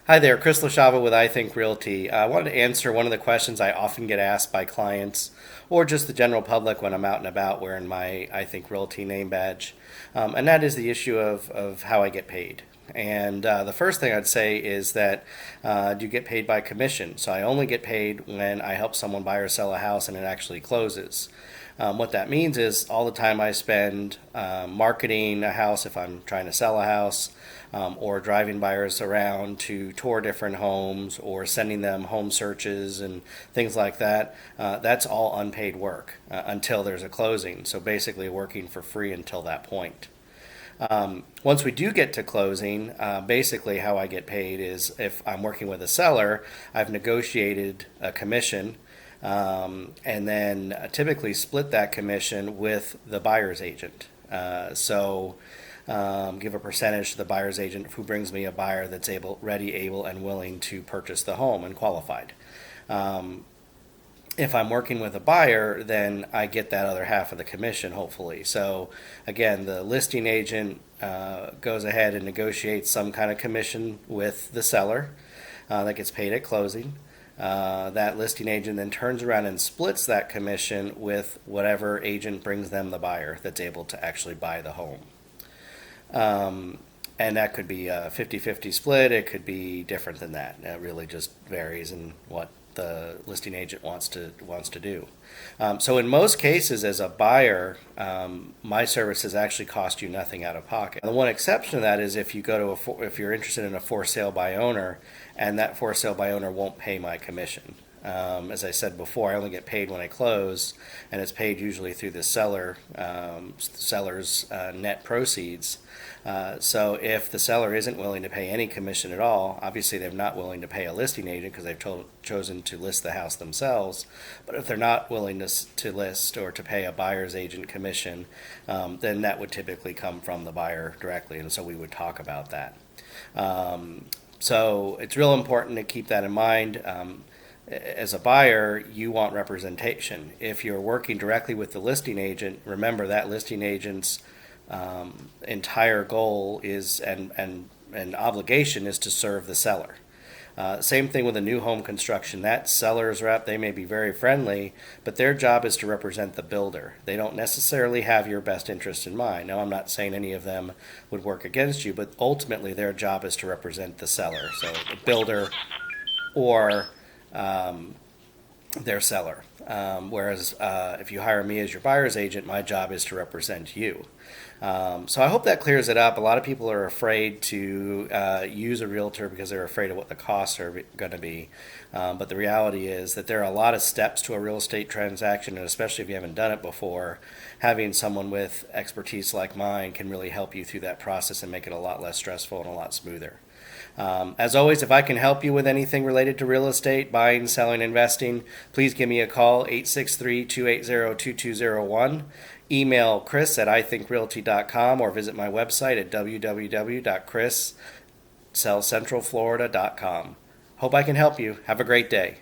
Hi there, Chris LaChava with I Think Realty. I wanted to answer one of the questions I often get asked by clients or just the general public when I'm out and about wearing my I Think Realty name badge. And that is the issue of how I get paid. And the first thing I'd say is that do you get paid by commission? So I only get paid when I help someone buy or sell a house and it actually closes. What that means is all the time I spend marketing a house if I'm trying to sell a house, or driving buyers around to tour different homes, or sending them home searches and things like that. That's all unpaid work until there's a closing. So basically, working for free until that point. Once we do get to closing, basically how I get paid is if I'm working with a seller, I've negotiated a commission, and then typically split that commission with the buyer's agent. Give a percentage to the buyer's agent who brings me a buyer that's ready, able, and willing to purchase the home and qualified. If I'm working with a buyer, then I get that other half of the commission, hopefully. So, again, the listing agent goes ahead and negotiates some kind of commission with the seller that gets paid at closing. That listing agent then turns around and splits that commission with whatever agent brings them the buyer that's able to actually buy the home. And that could be a 50-50 split. It could be different than that. It really just varies in what the listing agent wants to do. So in most cases, as a buyer, my services actually cost you nothing out of pocket. The one exception to that is if you go to if you're interested in a for sale by owner, and that for sale by owner won't pay my commission. As I said before, I only get paid when I close, and it's paid usually through the seller's net proceeds. So if the seller isn't willing to pay any commission at all, obviously they're not willing to pay a listing agent because they've chosen to list the house themselves. But if they're not willing to list or to pay a buyer's agent commission, then that would typically come from the buyer directly, and so we would talk about that. So it's real important to keep that in mind. As a buyer, you want representation. If you're working directly with the listing agent, remember that listing agent's entire goal is and obligation is to serve the seller. Same thing with a new home construction. That seller's rep, they may be very friendly, but their job is to represent the builder. They don't necessarily have your best interest in mind. Now, I'm not saying any of them would work against you, but ultimately their job is to represent the seller. So the builder or their seller. Whereas if you hire me as your buyer's agent, my job is to represent you. So I hope that clears it up. A lot of people are afraid to use a realtor because they're afraid of what the costs are going to be. But the reality is that there are a lot of steps to a real estate transaction, and especially if you haven't done it before, having someone with expertise like mine can really help you through that process and make it a lot less stressful and a lot smoother. As always, if I can help you with anything related to real estate, buying, selling, investing, please give me a call, 863-280-2201. Email Chris at ithinkrealty.com or visit my website at www.chrissellcentralflorida.com. Hope I can help you. Have a great day.